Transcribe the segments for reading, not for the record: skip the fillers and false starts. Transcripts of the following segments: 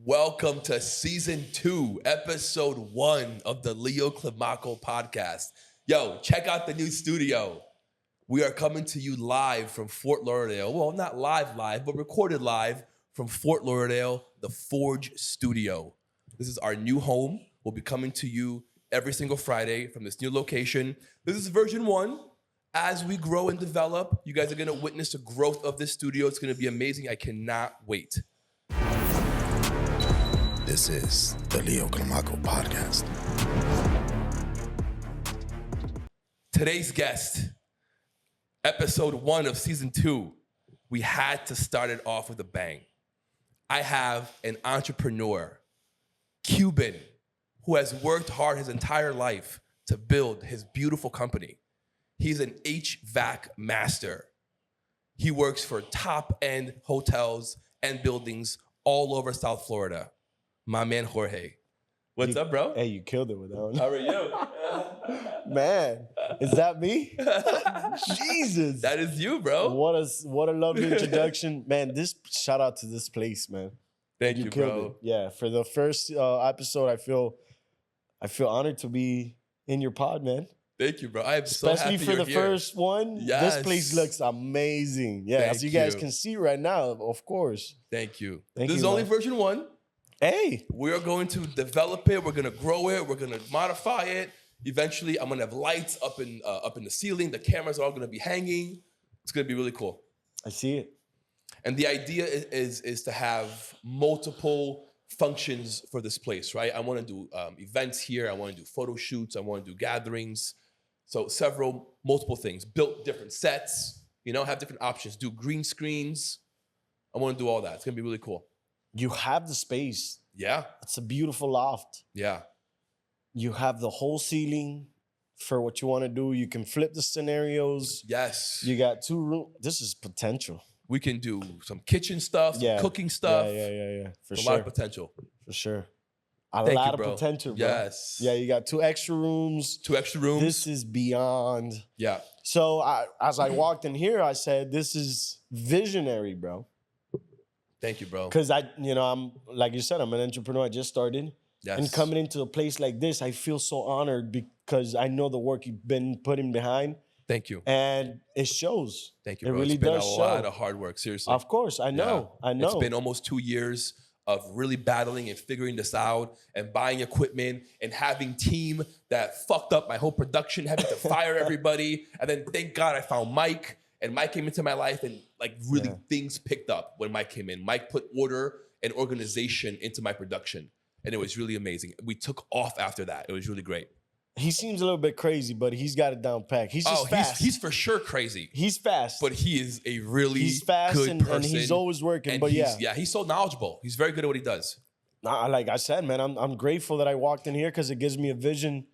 Welcome to season 2, episode 1 of the Leo Climaco podcast. Yo, check out the new studio. We are coming to you live from Fort Lauderdale. Well, not live, but recorded live from Fort Lauderdale, the Forge Studio. This is our new home. We'll be coming to you every single Friday from this new location. This is version 1. As we grow and develop, you guys are going to witness the growth of this studio. It's going to be amazing. I cannot wait. This is the Leo Climaco podcast. Today's guest, episode 1 of season 2, we had to start it off with a bang. I have an entrepreneur, Cuban, who has worked hard his entire life to build his beautiful company. He's an HVAC master. He works for top-end hotels and buildings all over South Florida. My man, Jorge. What's up, bro? Hey, you killed it with that one. How are you? Man, is that me? Jesus. That is you, bro. What a lovely introduction. Man, shout out to this place, man. Thank you, killed bro. it. Yeah, for the first episode, I feel honored to be in your pod, man. Thank you, bro. I am so happy Especially for the you're here. first one. Yes. This place looks amazing. Yeah, as you guys can see right now, of course. Thank you. Thank This you, is only man. version 1. Hey. We are going to develop it. We're going to grow it. We're going to modify it. Eventually, I'm going to have lights up in the ceiling. The cameras are all going to be hanging. It's going to be really cool. I see it. And the idea is to have multiple functions for this place, right? I want to do events here. I want to do photo shoots. I want to do gatherings. So multiple things. Built different sets, have different options. Do green screens. I want to do all that. It's going to be really cool. You have the space. Yeah. It's a beautiful loft. Yeah. You have the whole ceiling for what you want to do. You can flip the scenarios. Yes. You got 2 rooms. This is potential. We can do some kitchen stuff, some cooking stuff. Yeah. For a sure. lot of potential. For sure. A Thank lot you, of bro. potential, bro. Yes. Yeah, you got 2 extra rooms. 2 extra rooms. This is beyond. Yeah. So as I walked in here, I said, this is visionary, bro. Thank you, bro. Because I'm, like you said, I'm an entrepreneur. I just started. Yes. And coming into a place like this, I feel so honored because I know the work you've been putting behind. Thank you. And it shows. Thank you, It bro. really It's been does a show. lot of hard work, seriously. Of course, I know. Yeah. I know. It's been almost 2 years of really battling and figuring this out and buying equipment and having team that fucked up my whole production, having to fire everybody. And then thank God I found Mike, and Mike came into my life, and things picked up when Mike came in. Mike put order and organization into my production, and it was really amazing. We took off after that. It was really great. He seems a little bit crazy, but he's got it down pat. He's just fast. He's for sure crazy. He's fast. But he is a really he's fast good person. and he's always working. And but he's so knowledgeable. He's very good at what he does. Like I said, man, I'm grateful that I walked in here because it gives me a vision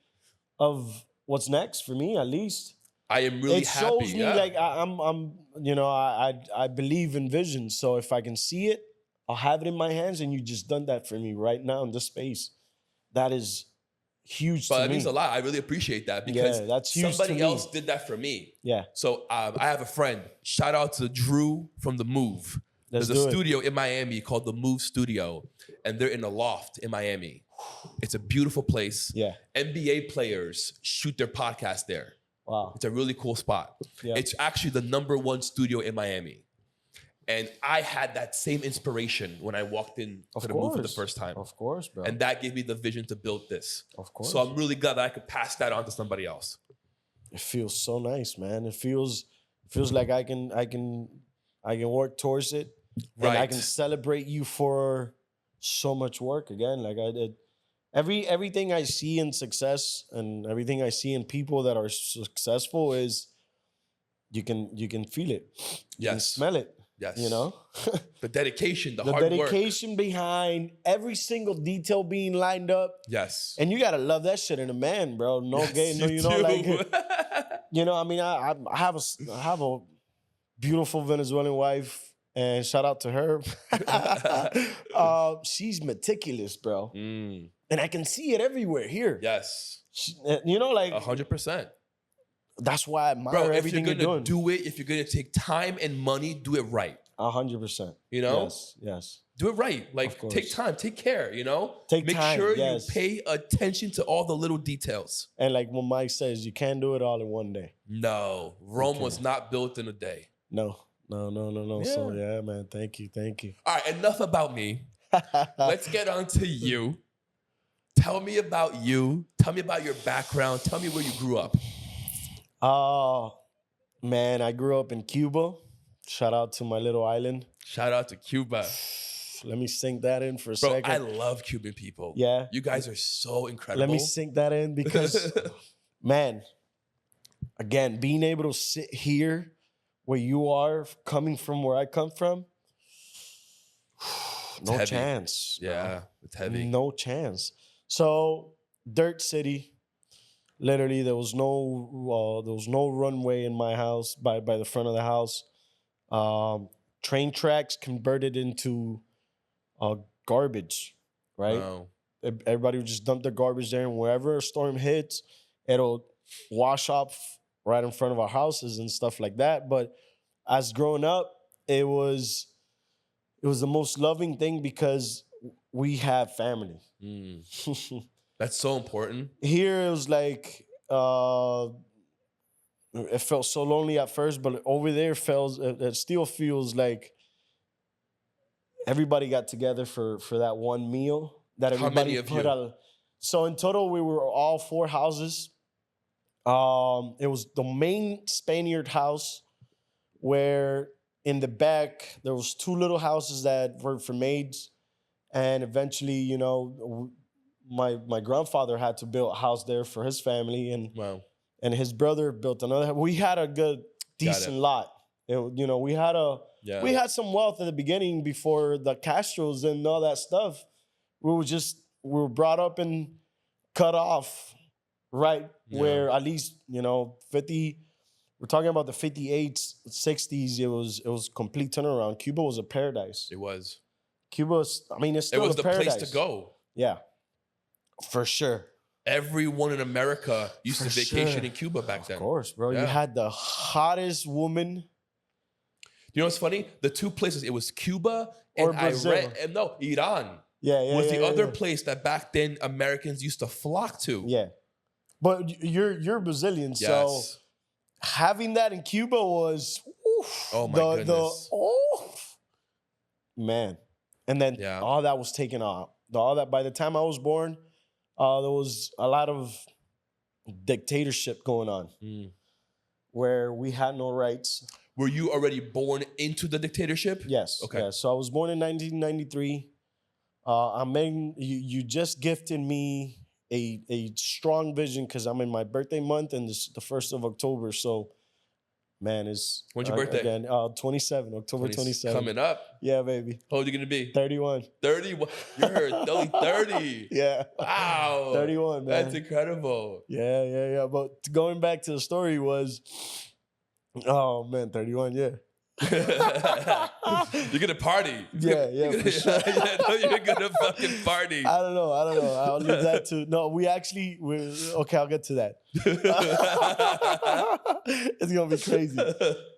of what's next for me, at least. I am really happy. It shows me like I believe in vision. So if I can see it, I'll have it in my hands, and you just done that for me right now in this space. That is huge to me. But that means a lot. I really appreciate that because that's huge somebody to me. else did that for me. Yeah. So I have a friend. Shout out to Drew from The Move. There's a studio in Miami called The Move Studio, and they're in a loft in Miami. It's a beautiful place. Yeah. NBA players shoot their podcast there. Wow. It's a really cool spot. Yeah. It's actually the #1 studio in Miami. And I had that same inspiration when I walked in to The Move for the first time. Of course, bro. And that gave me the vision to build this. Of course. So I'm really glad that I could pass that on to somebody else. It feels so nice, man. It feels like I can work towards it. Right. And I can celebrate you for so much work again. Like I did. Everything I see in success and everything I see in people that are successful is you can feel it. You can smell it. Yes. The dedication, the hard work. The dedication behind every single detail being lined up. Yes. And you gotta love that shit in a man, bro. No gay, no, I mean, I have a beautiful Venezuelan wife, and shout out to her. She's meticulous, bro. And I can see it everywhere here. Yes. 100%. That's why I admire everything you're doing. If you're gonna take time and money, do it right. 100%. You know? Yes. Do it right. Of Like, course. take time, take care, you know? Take Make time, sure yes. you pay attention to all the little details. And like what Mike says, you can't do it all in one day. No, Rome Okay. was not built in a day. No. So Yeah. yeah, man. Thank you. All right, enough about me. Let's get on to you. Tell me about you. Tell me about your background. Tell me where you grew up. Man, I grew up in Cuba. Shout out to my little island. Shout out to Cuba. Let me sink that in for a Bro, second. I love Cuban people. Yeah. You guys are so incredible. Let me sink that in because, man, again, being able to sit here where you are, coming from where I come from, no heavy. chance. Yeah, it's heavy. No chance. So, dirt city. Literally, there was no runway in my house by the front of the house. Train tracks converted into garbage, right? Wow. Everybody would just dump their garbage there, and wherever a storm hits, it'll wash off right in front of our houses and stuff like that. But as growing up, it was the most loving thing because we have family. That's so important. Here it was like it felt so lonely at first, but over there it still feels like everybody got together for that one meal that How everybody many of put you? out. So in total, we were all 4 houses. It was the main Spaniard house where in the back there was 2 little houses that were for maids, and eventually, you know, my grandfather had to build a house there for his family, and Wow. and his brother built another. We had a good, decent lot. You know, we had some wealth at the beginning before the Castros and all that stuff. We were brought up and cut off right where at least, you know, 50. We're talking about the 58s, 60s. It was complete turnaround. Cuba was a paradise. It was. Cuba's, I mean, it's It still was a the paradise. place to go. Yeah, for sure. Everyone in America used For to vacation sure. in Cuba back then. Of course, bro. Yeah. You had the hottest woman. You know what's funny? The 2 places, it was Cuba Or and Brazil. Iran. And no, Iran Yeah, was the other yeah. place that back then Americans used to flock to. Yeah, but you're Brazilian, so Yes. having that in Cuba was Oh my goodness. Man, and then Yeah. all that was taken off. All that by the time I was born, there was a lot of dictatorship going on where we had no rights. Were you already born into the dictatorship? Yes. Okay. Yeah. So I was born in 1993. You just gifted me a strong vision because I'm in my birthday month and this the 1st of October. So, man, is When's your birthday? Again, 27, October 27. Coming up. Yeah, baby. How old are you going to be? 31. 30? You're only 30. Yeah. Wow. 31, man. That's incredible. Yeah. But going back to the story was, oh man, 31. Yeah. You're gonna party. Yeah, for sure. You're gonna fucking party. I don't know. I'll leave that to no. Okay. I'll get to that. It's gonna be crazy.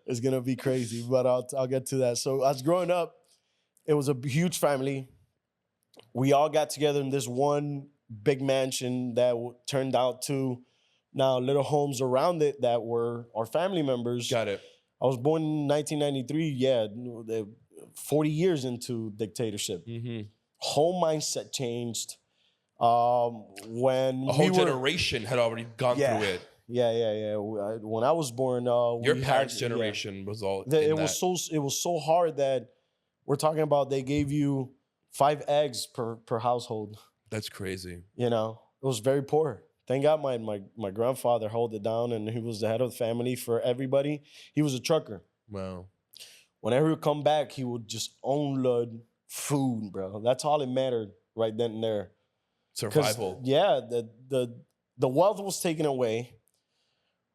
It's gonna be crazy, but I'll get to that. So as growing up, it was a huge family. We all got together in this one big mansion that turned out to now little homes around it that were our family members. Got it. I was born in 1993. Yeah, 40 years into dictatorship. Whole mindset changed. When A whole generation had already gone through it. Yeah. When I was born, Your parents' generation was all. It was so hard that we're talking about they gave you 5 eggs per household. That's crazy. You know, it was very poor. Thank God my grandfather held it down and he was the head of the family for everybody. He was a trucker. Wow. Whenever he would come back, he would just unload food, bro. That's all it mattered right then and there. Survival. Yeah, the wealth was taken away.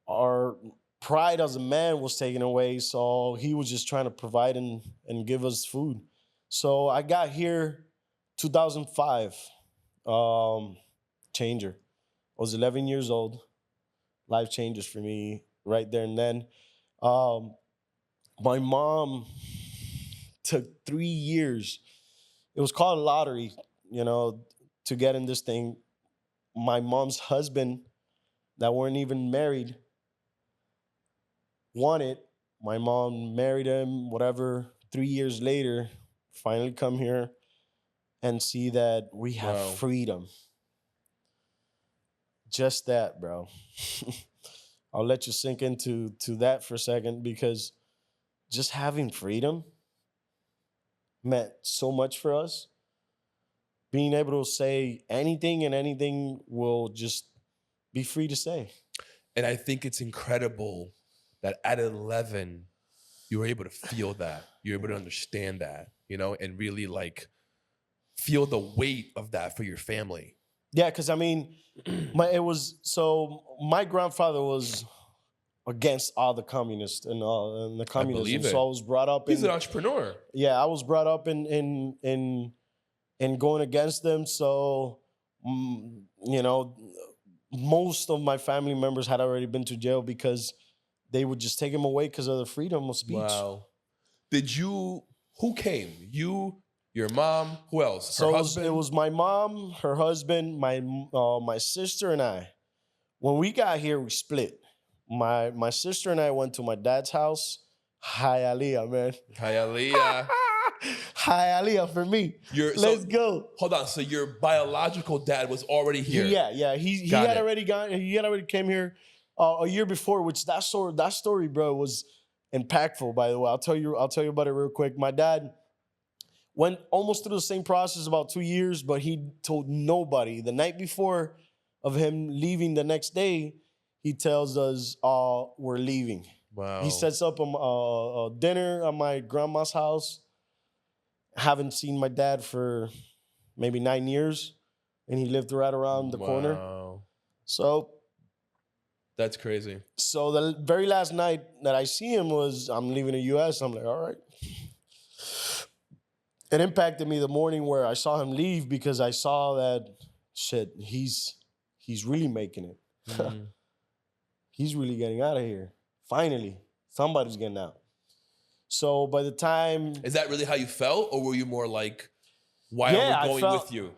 Our pride as a man was taken away. So he was just trying to provide and give us food. So I got here 2005. Changer. I was 11 years old. Life changes for me right there and then. My mom took 3 years it was called a lottery, you know, to get in this thing. My mom's husband, that weren't even married, won it. My mom married him, whatever. 3 years later, finally come here and see that we have Wow. freedom. Just that, bro. I'll let you sink into that for a second, because just having freedom meant so much for us. Being able to say anything, and anything will just be free to say. And I think it's incredible that at 11, you were able to feel that. You're able to understand that, you know, and really like feel the weight of that for your family. Yeah, because I mean, my grandfather was against all the communists and the communism. believe it. So I was brought up He's in an entrepreneur. I was brought up in going against them. So you know, most of my family members had already been to jail because they would just take him away because of the freedom of speech. Wow. Who came? You, your mom, who else? Her So husband? it was my mom, her husband, my sister, and I. When we got here, we split. My sister and I went to my dad's house. Hialeah, man. Hialeah. Hialeah for me. Let's go. Hold on. So your biological dad was already here. Yeah. He Got had it. already came here a year before, which that story, bro, was impactful. By the way, I'll tell you about it real quick. My dad went almost through the same process, about 2 years, but he told nobody. The night before of him leaving, the next day, he tells us, we're leaving. Wow. He sets up a dinner at my grandma's house. Haven't seen my dad for maybe 9 years, and he lived right around the corner. Wow. So That's crazy. So the very last night that I see him was, I'm leaving the U.S. I'm like, all right. It impacted me the morning where I saw him leave, because I saw that, shit, he's really making it. Mhm. He's really getting out of here. Finally, somebody's getting out. So by the time... Is that really how you felt? Or were you more like, why Yeah, are we I going felt- with you?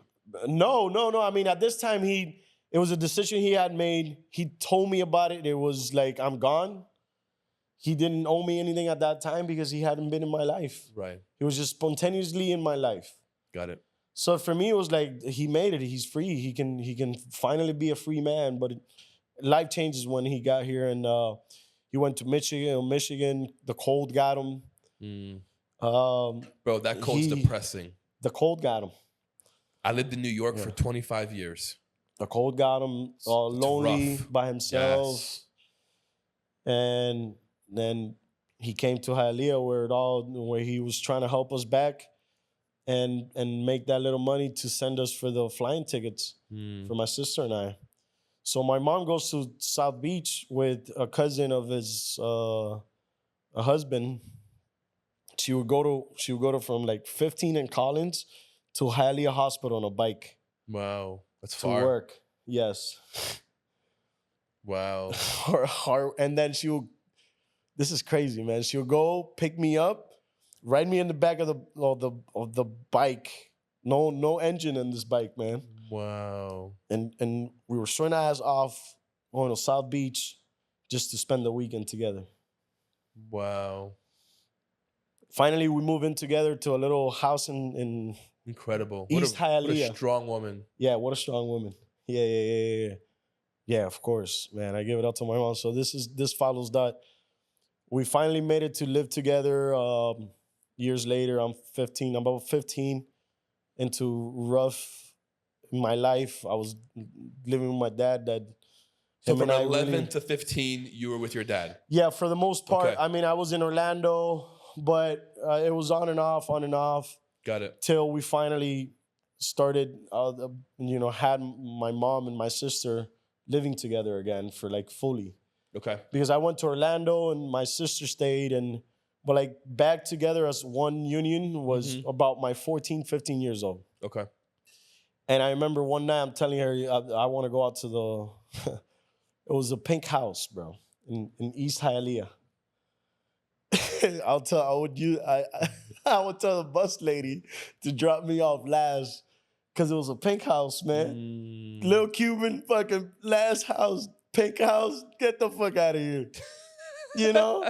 No. I mean, at this time, it was a decision he had made. He told me about it. It was like, I'm gone. He didn't owe me anything at that time because he hadn't been in my life. Right. He was just spontaneously in my life. Got it. So for me, it was like, he made it. He's free. He can finally be a free man. But life changes when he got here, and he went to Michigan. The cold got him. Mm. Um, Bro, that cold's depressing. the cold got him. I lived in New York for 25 years. The cold got him, lonely rough. by himself. Yes. And then he came to Hialeah, where he was trying to help us back and make that little money to send us for the flying tickets for my sister and I. So my mom goes to South Beach with a cousin of his a husband. She would go to from like 15 and Collins to Hialeah Hospital on a bike Wow. That's to far. work. Yes. Wow. And then this is crazy, man. She'll go pick me up, ride me in the back of the bike. No engine in this bike, man. Wow. And we were showing our ass off, going to South Beach just to spend the weekend together. Wow. Finally, we moved in together to a little house in Incredible. East What a Hialeah. strong woman. Yeah, what a strong woman. Yeah. Yeah, of course, man. I give it up to my mom. So this follows that. We finally made it to live together years later. I'm about 15 into rough in my life. I was living with my dad. So him from and I 11 really- to 15, you were with your dad. Yeah, for the most part. Okay. I mean, I was in Orlando, but it was on and off. Got it. Till we finally started, had my mom and my sister living together again for like fully. Okay. Because I went to Orlando and my sister stayed, but like back together as one union was about my 14, 15 years old. Okay. And I remember one night I'm telling her, I want to go out to it was a pink house, bro, in East Hialeah. I would tell the bus lady to drop me off last because it was a pink house, man. Little Cuban fucking last house, pink house. Get the fuck out of here. You know?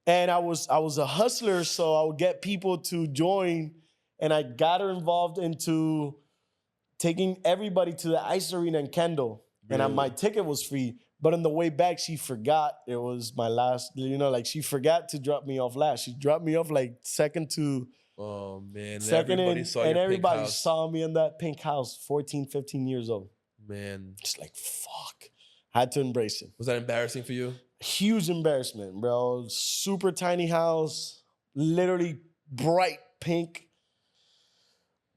And I was a hustler, so I would get people to join, and I got her involved into taking everybody to the ice arena in Kendall. And my ticket was free. But on the way back, she forgot it was my last, like she forgot to drop me off last. She dropped me off like second to Oh man, second everybody saw your and everybody pink house. saw me in that pink house, 14, 15 years old. Man, Just like, fuck. Had to embrace it. was that embarrassing for you? Huge embarrassment, bro. Super tiny house, literally bright pink.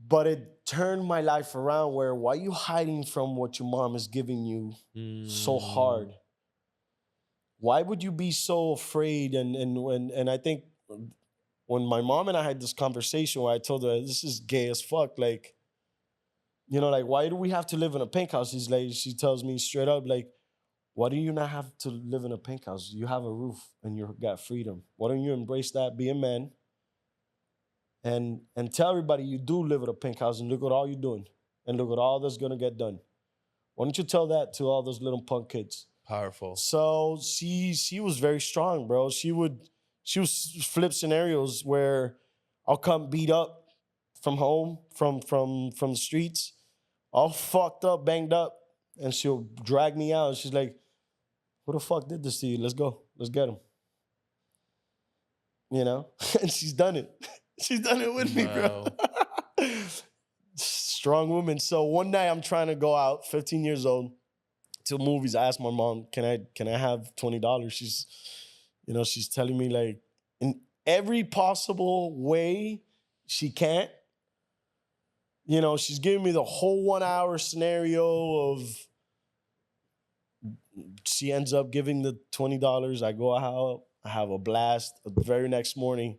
But it turned my life around where why are you hiding from what your mom is giving you so hard? Why would you be so afraid? And I think when my mom and I had this conversation where I told her this is gay as fuck, like, like why do we have to live in a pink house? She tells me straight up, like, why do you not have to live in a pink house? You have a roof and you got freedom. Why don't you embrace that? Be a man. And tell everybody you do live in a pink house and look at all you're doing. And look at all that's gonna get done. Why don't you tell that to all those little punk kids? Powerful. So she was very strong, bro. She would flip scenarios where I'll come beat up from home, from the streets, all fucked up, banged up, and she'll drag me out. And she's like, who the fuck did this to you? Let's go. Let's get him. And she's done it. She's done it with me, bro. Strong woman. So one night I'm trying to go out, 15 years old, to movies. I asked my mom, can I have $20? She's telling me like in every possible way she can't. She's giving me the whole 1 hour scenario of she ends up giving the $20. I go out, I have a blast. The very next morning,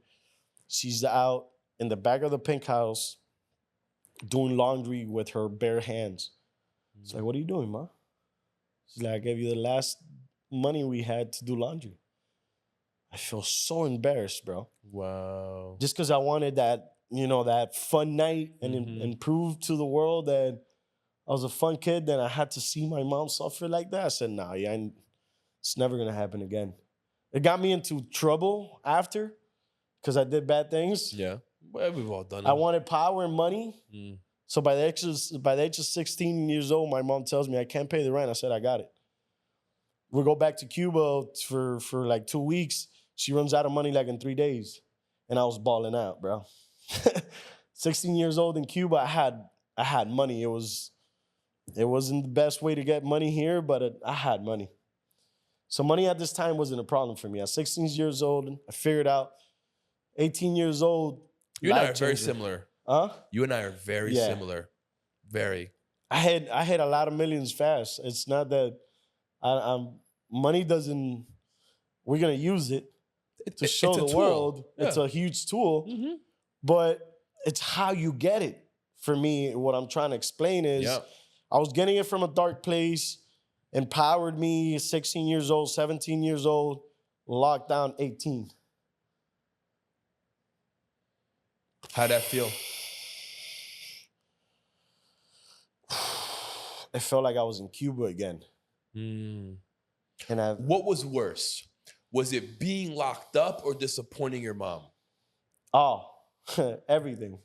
she's out in the back of the pink house doing laundry with her bare hands. It's like, what are you doing, Ma? She's like, I gave you the last money we had to do laundry. I feel so embarrassed, bro. Wow. Just because I wanted that, that fun night and prove to the world that I was a fun kid, then I had to see my mom suffer like that. I said, nah, it's never going to happen again. It got me into trouble after because I did bad things. Yeah. Well, we've all done it. I wanted power and money. So by the age of 16 years old, my mom tells me I can't pay the rent. I said, I got it. We go back to Cuba for like 2 weeks. She runs out of money like in 3 days. And I was balling out, bro. 16 years old in Cuba, I had money. It wasn't the best way to get money here, but I had money. So money at this time wasn't a problem for me. At 16 years old, I figured out. 18 years old. You and I are very similar. Huh? You and I are very similar. Very. I had a lot of millions fast. It's not that money doesn't. We're gonna use it to show the world. Yeah. It's a huge tool, but it's how you get it. For me, what I'm trying to explain is, I was getting it from a dark place. Empowered me. 16 years old, 17 years old. Locked down 18. How'd that feel? It felt like I was in Cuba again. And what was worse? Was it being locked up or disappointing your mom? Oh, everything.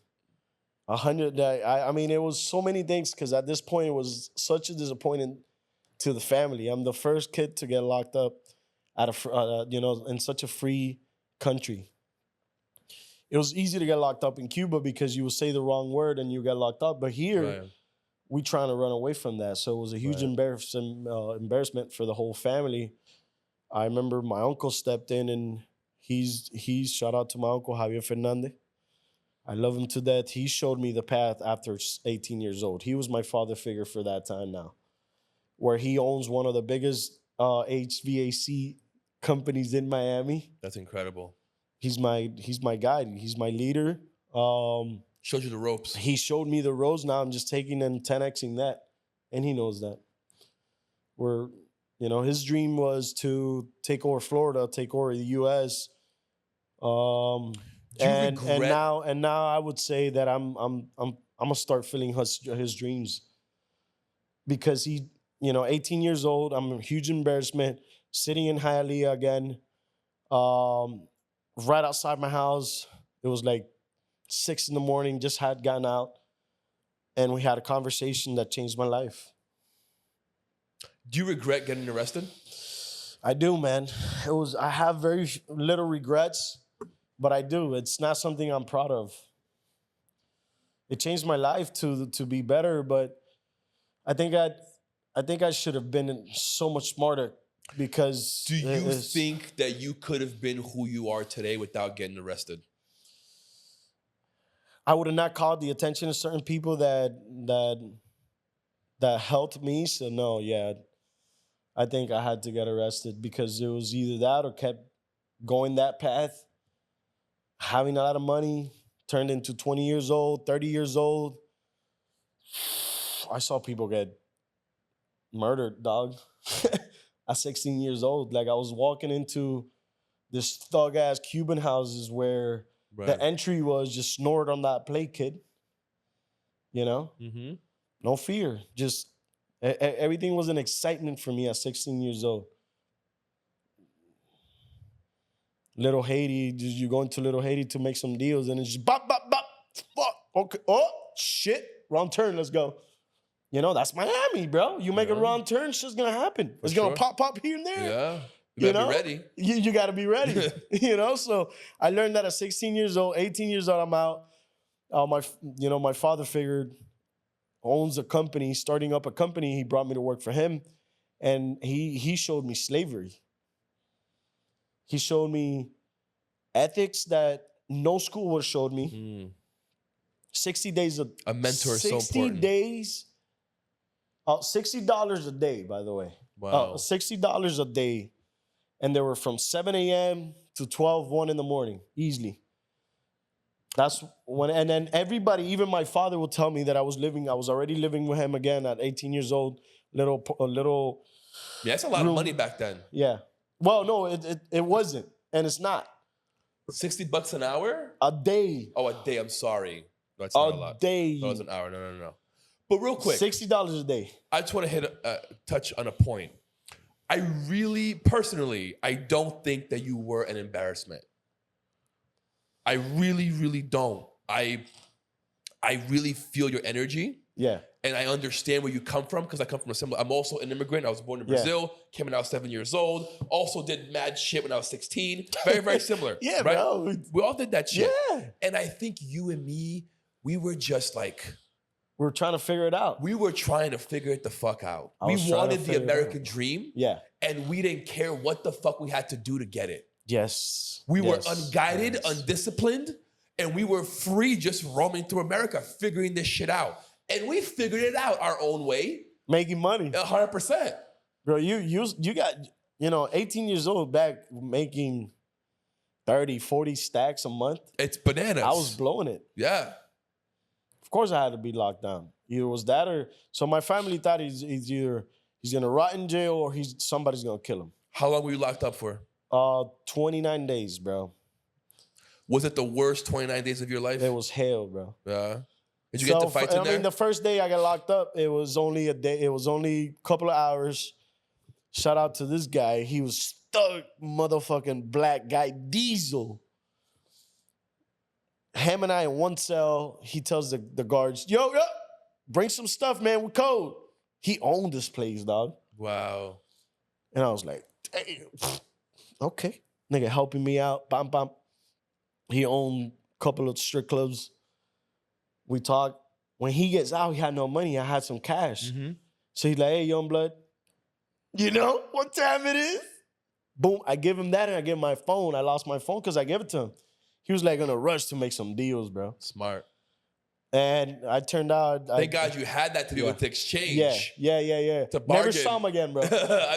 100. I mean, it was so many things because at this point it was such a disappointment to the family. I'm the first kid to get locked up in such a free country. It was easy to get locked up in Cuba because you would say the wrong word and you get locked up. But here, we trying to run away from that. So it was a huge embarrassment for the whole family. I remember my uncle stepped in and he's shout out to my uncle, Javier Fernandez. I love him to death. He showed me the path after 18 years old. He was my father figure for that time now, where he owns one of the biggest HVAC companies in Miami. That's incredible. He's my guide. He's my leader. Showed you the ropes. He showed me the ropes. Now I'm just taking and 10xing that. And he knows that. His dream was to take over Florida, take over the US. Do you And regret? now I would say that I'm gonna start filling his dreams because he, 18 years old. I'm a huge embarrassment sitting in Hialeah again, right outside my house. It was like 6 in the morning. Just had gotten out, and we had a conversation that changed my life. Do you regret getting arrested? I do, man. I have very little regrets, but I do. It's not something I'm proud of. It changed my life to be better, but I think I should have been so much smarter because Do you think that you could have been who you are today without getting arrested? I would have not called the attention of certain people that helped me. So no, yeah, I think I had to get arrested because it was either that or kept going that path, having a lot of money, turned into 20 years old, 30 years old. I saw people get murdered, dog. At 16 years old. Like I was walking into this thug ass Cuban houses where the entry was just snort on that plate, kid. Mm-hmm. No fear. Just everything was an excitement for me at 16 years old. Little Haiti, you go into Little Haiti to make some deals and it's just bop, bop, bop. Fuck. Okay. Oh, shit. Wrong turn. Let's go. That's Miami, bro. You make a wrong turn, shit's gonna happen. It's gonna pop here and there. Yeah. You gotta be ready. You gotta be ready. So I learned that at 16 years old, 18 years old, I'm out. My father figured owns a company, starting up a company. He brought me to work for him. And he showed me slavery. He showed me ethics that no school would have showed me. 60 days of A mentor is so 60 important. days. $60 a day, by the way. Wow. $60 a day. And they were from 7 a.m. to 1 in the morning, easily. That's when, and then everybody, even my father will tell me that I was already living with him again at 18 years old, little. Yeah, that's a lot of money back then. Yeah. Well, no, it wasn't. And it's not. $60 an hour? A day. Oh, a day. I'm sorry. No, it's not a lot. A day. No, it's an hour. No. But real quick. $60 a day. I just want to touch on a point. I really, personally, I don't think that you were an embarrassment. I really, really don't. I really feel your energy. Yeah. And I understand where you come from because I come from a similar. I'm also an immigrant. I was born in Brazil, came when I was 7 years old. Also did mad shit when I was 16. Very, very similar. Yeah, right? bro. We all did that shit. Yeah. And I think you and me, we were just like, we were trying to figure it out. we were trying to figure it the fuck out. I We was trying to wanted the figure it American out. dream, Yeah. and we didn't care what the fuck we had to do to get it. Yes. We were Yes. unguided, Yes. undisciplined, and we were free just roaming through America, figuring this shit out. And we figured it out our own way, Making money. 100%. Bro, you got, 18 years old back making 30, 40 stacks a month. It's bananas. I was blowing it. Yeah. Of course I had to be locked down. Either was that or, so my family thought he's either he's gonna rot in jail or somebody's gonna kill him. How long were you locked up for? 29 days, bro. Was it the worst 29 days of your life? It was hell, bro. Yeah. Did you get to fight in there? the first day I got locked up, it was only a day. It was only a couple of hours. Shout out to this guy. He was stuck, motherfucking black guy, Diesel. Him and I in one cell. He tells the guards, yo, bring some stuff, man. We're cold. He owned this place, dog. Wow. And I was like, damn. Okay. Nigga helping me out. Bam, bam. He owned a couple of strip clubs. We talked. When he gets out, he had no money. I had some cash. Mm-hmm. So he's like, hey, young blood, you know what time it is? Boom. I give him that and I give him my phone. I lost my phone because I gave it to him. He was like in a rush to make some deals, bro. Smart. And I turned out. Thank God you had that to be able to exchange. Yeah. To bargain. Never saw him again, bro. I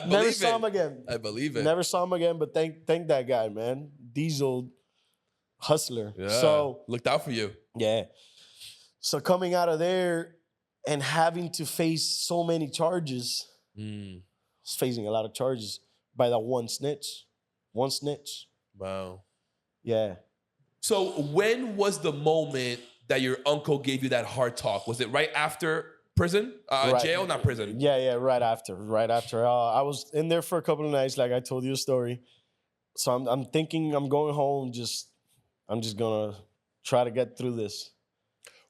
believe Never it. saw him again. I believe it. Never saw him again, but thank that guy, man. Diesel hustler. Yeah. So looked out for you. yeah. So coming out of there and having to face so many charges, I was facing a lot of charges by that one snitch. One snitch. Wow. Yeah. So when was the moment that your uncle gave you that hard talk? Was it right after prison? Right. Jail, not prison. Yeah, right after. I was in there for a couple of nights, like I told you a story. So I'm thinking I'm going home. I'm just gonna try to get through this.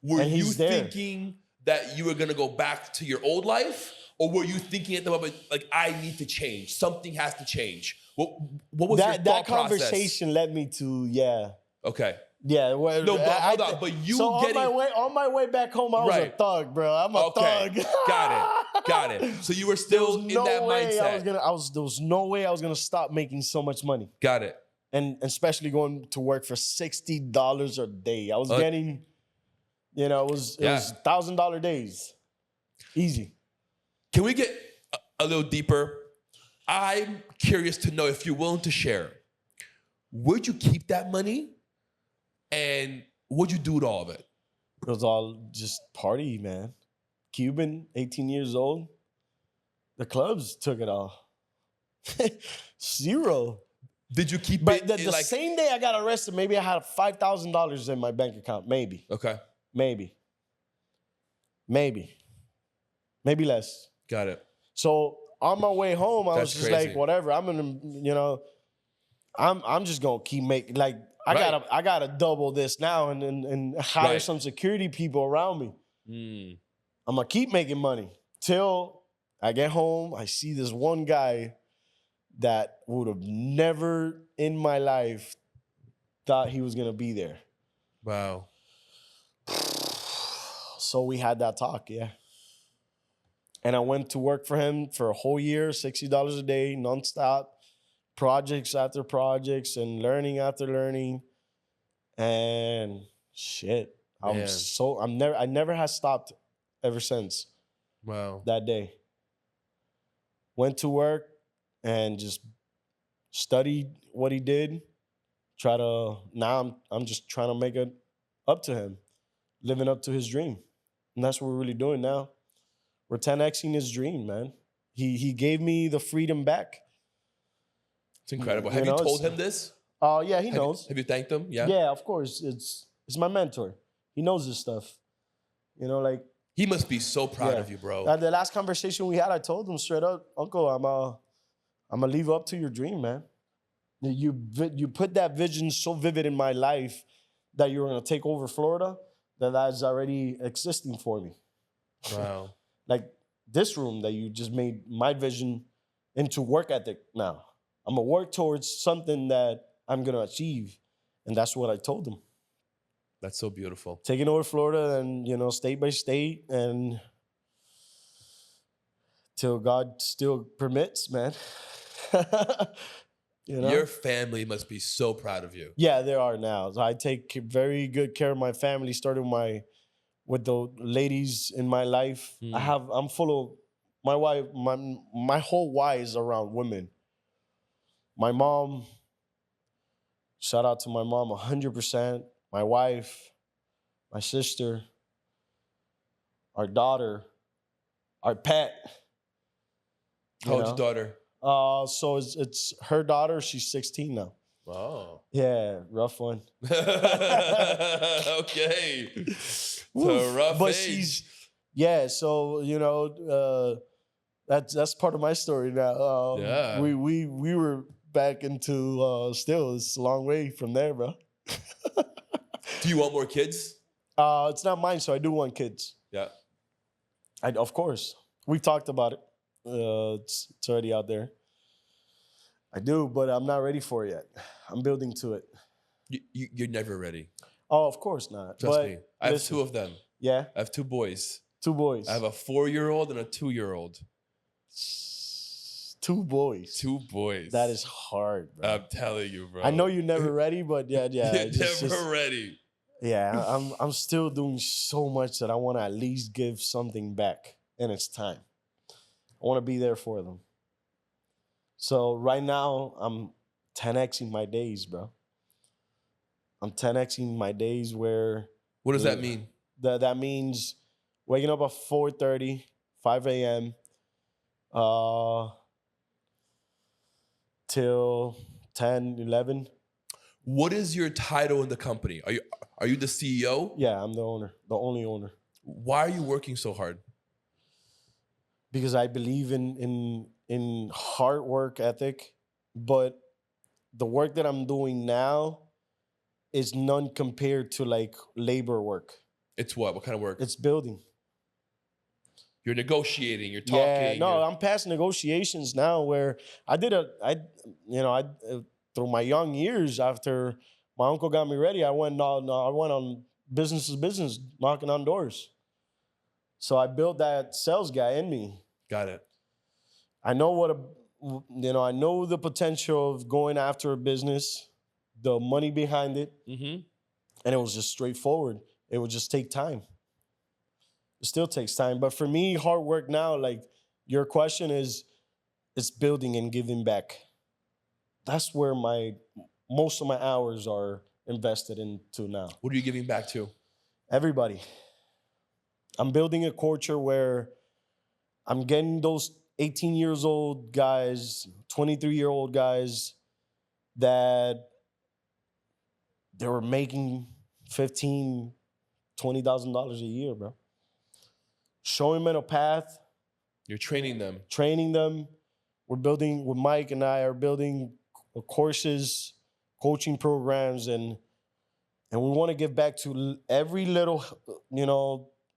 Were And you he's there. thinking that you were gonna go back to your old life? Or were you thinking at the moment, like, I need to change, something has to change? What was your thought that process? conversation led me to Okay. Yeah, well, No, but hold on. But you so getting on my way back home, I was a Right. thug, bro. I'm a okay, thug. got it. So you were There still was in that way mindset. there was no way I was gonna stop making so much money, Got it. and especially going to work for $60 a day. I was Uh, getting, it was $1,000 days, easy. Can we get a little deeper? I'm curious to know if you're willing to share. Would you keep that money? And what'd you do with all of it? It was all just party, man. Cuban, 18 years old. The clubs took it all. Zero. Did you keep But it? the like, same day I got arrested, maybe I had $5,000 in my bank account. Maybe. Okay. Maybe less. Got it. So on my way home, I That's was just crazy. like, whatever. I'm gonna, I'm just gonna keep making like Right. I gotta double this now and hire Right. some security people around me. Mm. I'm gonna keep making money till I get home. I see this one guy that would have never in my life thought he was gonna be there. Wow. So we had that talk, yeah. And I went to work for him for a whole year, $60 a day, nonstop, projects after projects, and learning after learning. And shit, Man. I never had stopped ever since Wow. that day. Went to work and just studied what he did. Now I'm just trying to make it up to him, living up to his dream. And that's what we're really doing now. We're 10xing his dream, man. He gave me the freedom back. It's incredible. You Have you know, told it's- him this? Yeah, he knows. Have you thanked him? Yeah. Yeah, of course. It's my mentor. He knows this stuff. Like He must be so proud of you, bro. the last conversation we had, I told him straight up, Uncle, I'm gonna leave up to your dream, man. You put that vision so vivid in my life that you're gonna take over Florida, that's already existing for me. Wow. Like this room that you just made my vision into work ethic now. I'm gonna work towards something that I'm gonna achieve. And that's what I told him. That's so beautiful. Taking over Florida and, state by state and till God still permits, man. Your family must be so proud of you. Yeah, there are now. So I take very good care of my family, starting with the ladies in my life. I'm full of my wife, my whole why is around women. My mom, shout out to my mom 100%. My wife, my sister, our daughter, our pet. How old's your daughter? So it's her daughter. She's 16 now. Wow. Yeah, rough one. Okay. It's a rough But age. so that's part of my story now. Yeah. We were back into still it's a long way from there, bro. Do you want more kids? It's not mine, so I do want kids. Yeah. Of course. We've talked about it. It's already out there. I do, but I'm not ready for it yet. I'm building to it. You're never ready. Oh, of course not. Trust But me. I have listen, two of them. Yeah, I have two boys. 2 boys. I have a 4-year-old and a 2-year-old. 2 boys. 2 boys. That is hard, bro. I'm telling you, bro. I know you're never ready, but yeah. You're it's never ready. Yeah, I'm still doing so much that I want to at least give something back, and it's time. I want to be there for them. So right now, I'm 10xing my days, bro. I'm 10xing my days where... What does that mean? That means waking up at 4:30, 5 a.m. Till 10, 11. What is your title in the company? Are you the CEO? Yeah, I'm the owner, the only owner. Why are you working so hard? Because I believe in hard work ethic, but the work that I'm doing now is none compared to like labor work. It's what? What kind of work? It's building. You're negotiating. You're Yeah, talking. no, I'm past negotiations now. Where I through my young years after my uncle got me ready, I went on business to business, knocking on doors. So I built that sales guy in me. Got it. I know I know the potential of going after a business, the money behind it, Mm-hmm. and it was just straightforward. It would just take time. It still takes time. But for me, hard work now, like your question is, it's building and giving back. That's where most of my hours are invested into now. What are you giving back to? Everybody. I'm building a culture where I'm getting those 18 years old guys, 23-year-old guys that they were making $15,000, $20,000 a year, bro. Showing them a path, You're training them. training them. We're building, with Mike and I are building courses, coaching programs, and we want to give back to every little,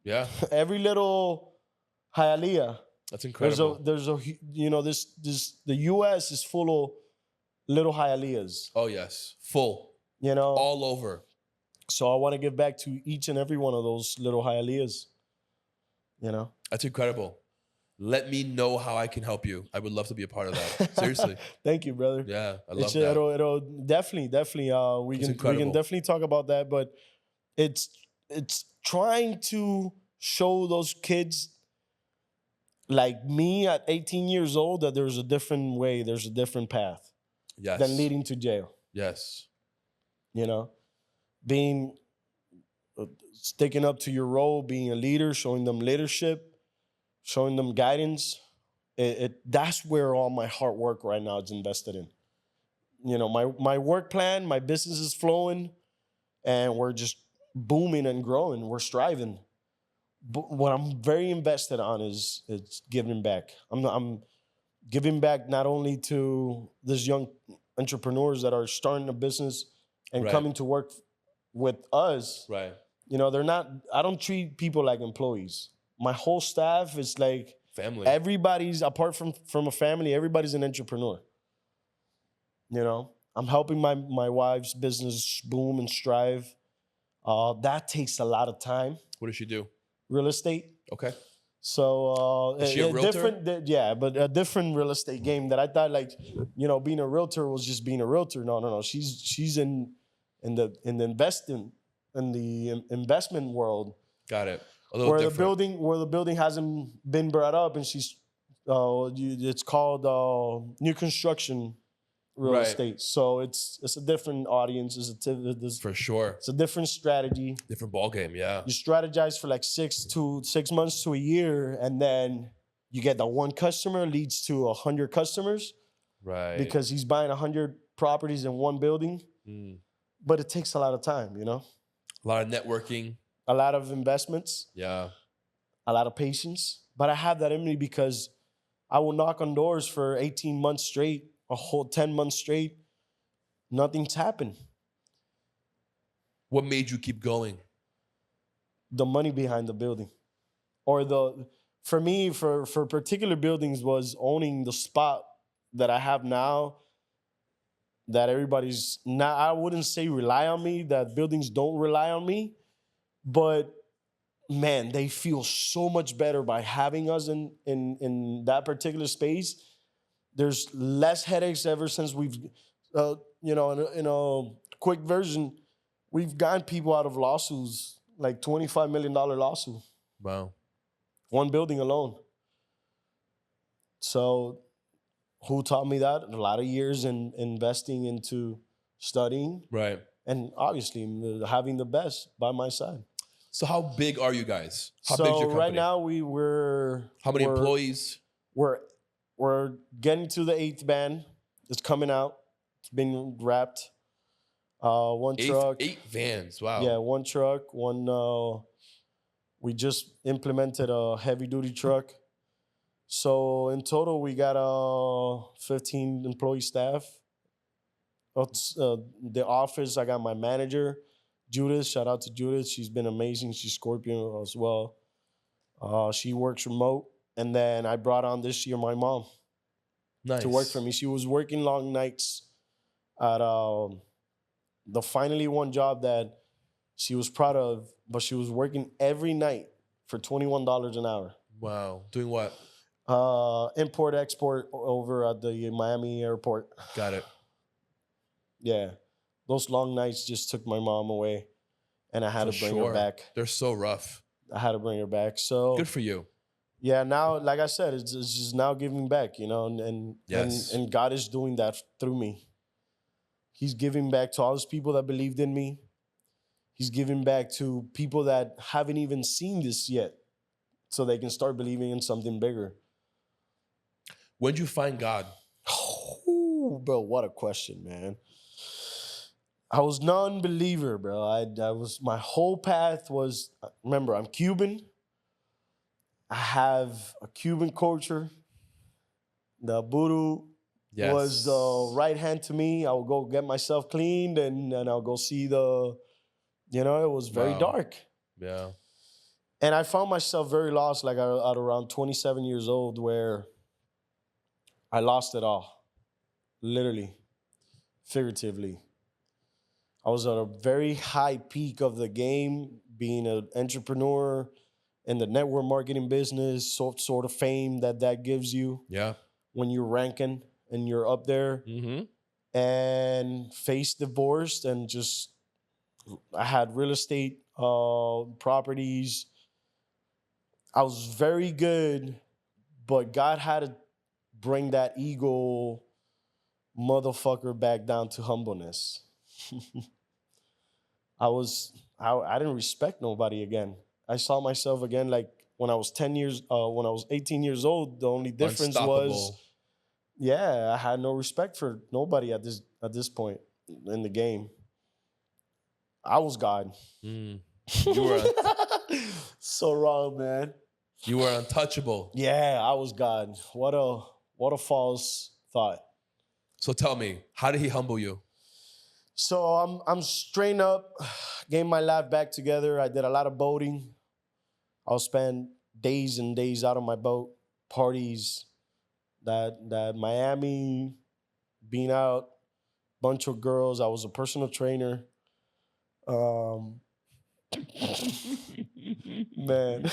Yeah, every little hialeah. that's incredible. The U.S. is full of little hialeahs, Oh yes, full you know. all over. So I want to give back to each and every one of those little hialeahs, you know. That's incredible. Let me know how I can help you. I would love to be a part of that. Seriously. Thank you, brother. Yeah, I love that. It'll definitely. We It's can incredible. definitely talk about that. But it's trying to show those kids like me at 18 years old that there's a different way, there's a different path Yes. than leading to jail. Yes. You know, being sticking up to your role, being a leader, showing them leadership, showing them guidance. That's where all my hard work right now is invested in. You know, my work plan, my business is flowing, and we're just booming and growing. We're striving. But what I'm very invested on is giving back. I'm giving back not only to these young entrepreneurs that are starting a business and Right. coming to work with us. Right. You know, I don't treat people like employees. My whole staff is like Family. everybody's, apart from a family, everybody's an entrepreneur. You know, I'm helping my wife's business boom and strive. That takes a lot of time. What does she do? Real estate. Okay. So Is she a realtor? but a different real estate game that I thought like, being a realtor was just being a realtor. No. She's in the investment world. Got it. A little different. Where the building hasn't been brought up, and it's called new construction real Right. estate. So it's a different audience. For sure. It's a different strategy. Different ball game. Yeah. You strategize for like 6 months to a year, and then you get that one customer leads to 100 customers Right. because he's buying 100 properties in one building. Mm. But it takes a lot of time, A lot of networking. a lot of investments, Yeah. a lot of patience. But I have that in me because I will knock on doors for 18 months straight, a whole 10 months straight. Nothing's happened. What made you keep going? The money behind the building, for me, for particular buildings, was owning the spot that I have now. That everybody's not, I wouldn't say rely on me, that buildings don't rely on me, but man, they feel so much better by having us in that particular space. There's less headaches ever since we've, in a quick version, we've gotten people out of lawsuits, like $25 million lawsuit, Wow. one building alone. So who taught me that? A lot of years in investing into studying Right. and obviously having the best by my side. So how big are you guys? How big is your So company? right now we're How many employees? We're getting to the 8th band. It's coming out. It's being wrapped. One truck. 8 vans. Wow. Yeah, one truck. We just implemented a heavy duty truck. So in total, we got 15 employee staff. The office, I got my manager, Judith. Shout out to Judith. She's been amazing. She's Scorpion as well. She works remote. And then I brought on this year my mom Nice. to work for me. She was working long nights at the finally one job that she was proud of, but she was working every night for $21 an hour. Wow. Doing what? Import export over at the Miami airport. Got it. Yeah, those long nights just took my mom away, and I had For to bring sure. her back. They're so rough. I had to bring her back. So Good for you. yeah, now like I said, it's just now giving back, you know, and Yes. and God is doing that through me. He's giving back to all those people that believed in me. He's giving back to people that haven't even seen this yet, so they can start believing in something bigger. When'd you find God? Oh, bro, what a question, man. I was non-believer, bro. I was, my whole path was, remember, I'm Cuban. I have a Cuban culture. The voodoo Yes. was the right hand to me. I would go get myself cleaned and I'll go see the, you know, it was very Wow. dark. Yeah. And I found myself very lost, like at around 27 years old, where I lost it all, literally, figuratively. I was at a very high peak of the game, being an entrepreneur in the network marketing business, sort of fame that gives you Yeah. when you're ranking and you're up there, Mm-hmm. and face divorced, and just I had real estate properties. I was very good, but God had to bring that ego motherfucker back down to humbleness. I didn't respect nobody again. I saw myself again like when I was 18 years old. The only difference was, yeah, I had no respect for nobody at this point in the game. I was God. Mm. You were So wrong, man. you were untouchable. Yeah, I was God. What a false thought. So tell me, how did he humble you? So I'm straightened up, getting my life back together. I did a lot of boating. I'll spend days and days out on my boat, parties, that Miami, being out, bunch of girls. I was a personal trainer. Man.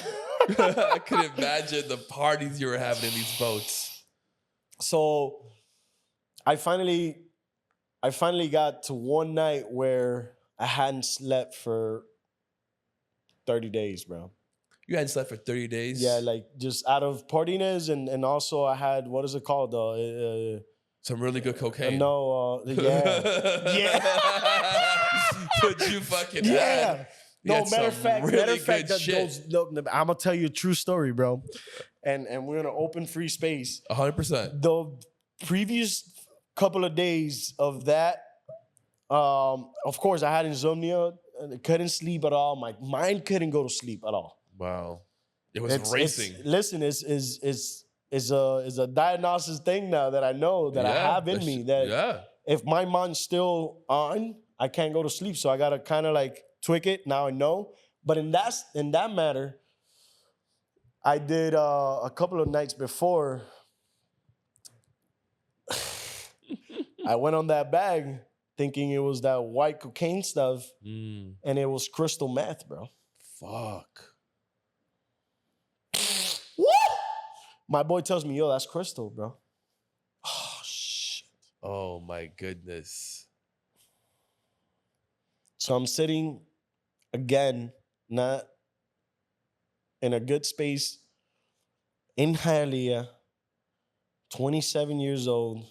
I could imagine the parties you were having in these boats. So I finally got to one night where I hadn't slept for 30 days, bro. You hadn't slept for 30 days? Yeah, like just out of partiness, and also I had, what is it called? Some really good cocaine. Yeah. Yeah. But you fucking Yeah. had. No, had matter of some fact, really good shit. I'm gonna tell you a true story, bro. And we're gonna open free space. 100%. The previous couple of days of that, of course, I had insomnia. I couldn't sleep at all. My mind couldn't go to sleep at all. Wow. It was racing. Listen, it's a diagnosis thing now that I know that I have in me. That if my mind's still on, I can't go to sleep. So I gotta kind of like tweak it. Now I know. But in that matter, I did a couple of nights before. I went on that bag thinking it was that white cocaine stuff, and it was crystal meth, bro. Fuck. What? My boy tells me, yo, that's crystal, bro. Oh, shit. Oh, my goodness. So I'm sitting, again, not in a good space, in Hialeah, 27 years old.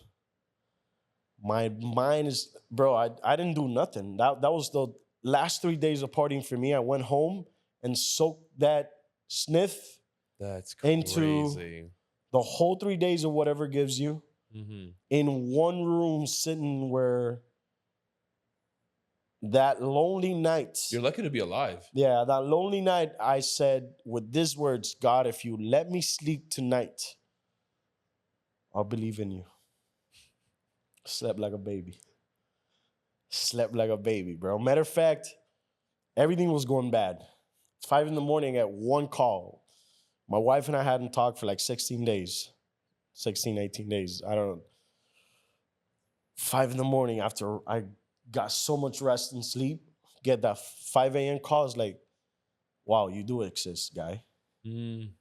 My mind is, bro, I didn't do nothing. That was the last 3 days of partying for me. I went home and soaked that sniff That's crazy. into the whole 3 days of whatever gives you in one room, sitting where That lonely night. You're lucky to be alive. Yeah, that lonely night, I said with these words, God, if you let me sleep tonight, I'll believe in you. Slept like a baby. Slept like a baby, bro. Matter of fact, everything was going bad. 5 a.m. at one call. My wife and I hadn't talked for like 16 days. 16, 18 days. I don't know. 5 a.m. after I got so much rest and sleep, get that 5 a.m. call. It's like, wow, you do exist, guy. I'm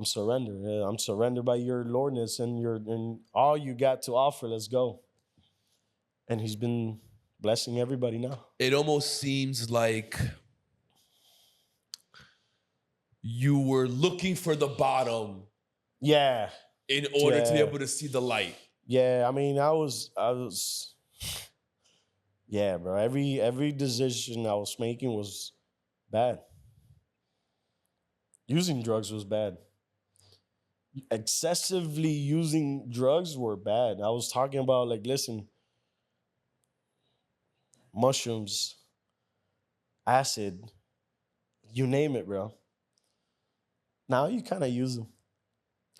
surrendered. I'm surrendered by your Lordness and all you got to offer. Let's go. And he's been blessing everybody now. It almost seems like you were looking for the bottom. Yeah. In order to be able to see the light. Yeah, I mean, I was yeah, bro. Every decision I was making was bad. Using drugs was bad. Excessively using drugs were bad. I was talking about, like, listen, mushrooms, acid, you name it, bro. Now you kind of use them.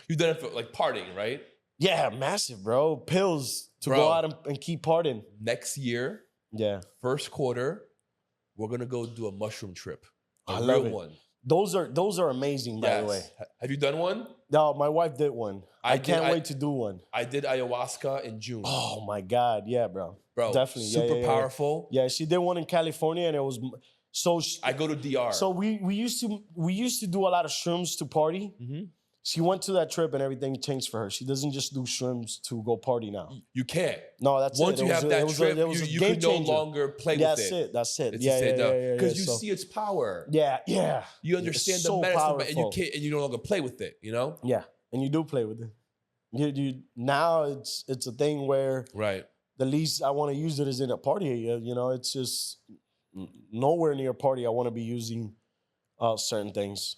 You've done it for like partying, right? Yeah, massive, bro. Pills to go out and keep partying. Next year, yeah, first quarter, we're gonna go do a mushroom trip. A real one. Those are amazing, by the way. Have you done one? No, my wife did one. I can't wait to do one. I did ayahuasca in June. Oh my God, yeah, bro. Bro, Definitely. super powerful. Yeah, she did one in California, and it was so. I go to DR. So we used to do a lot of shrooms to party. Mm-hmm. She went to that trip and everything changed for her. She doesn't just do shrooms to go party now. You can't. No, that's Once it. you have that trip, you can no longer play with it. That's it. It's Yeah. Because you see its power. Yeah. You understand the medicine, and you no longer play with it. You know. Yeah, and you do play with it. You now it's a thing where the least I want to use it is in a party. You know, it's just nowhere near a party I want to be using certain things.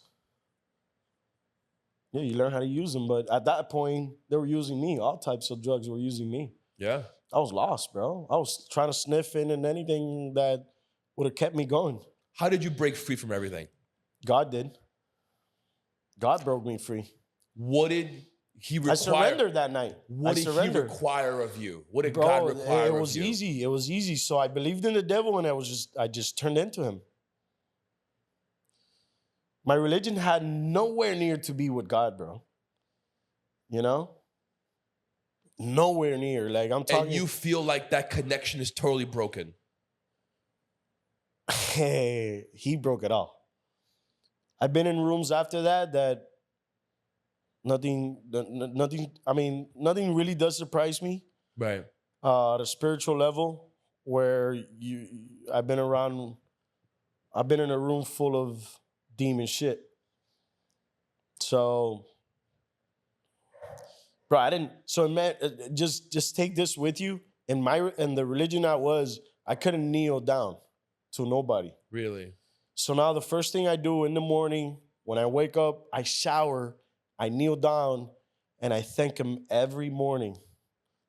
Yeah, you learn how to use them, but at that point, they were using me. All types of drugs were using me. Yeah. I was lost, bro. I was trying to sniff in and anything that would have kept me going. How did you break free from everything? God did. God broke me free. What did he require? I surrendered that night. What did he require of you? What did God require of you? It was easy. It was easy. So I believed in the devil, and I just turned into him. My religion had nowhere near to be with God, bro. You know? Nowhere near. Like, I'm talking. And you feel like that connection is totally broken. Hey, he broke it all. I've been in rooms after that nothing really does surprise me. Right. At a spiritual level, where I've been in a room full of demon shit. So, bro, just take this with you. In the religion I couldn't kneel down to nobody. Really? So now the first thing I do in the morning, when I wake up, I shower, I kneel down, and I thank him every morning.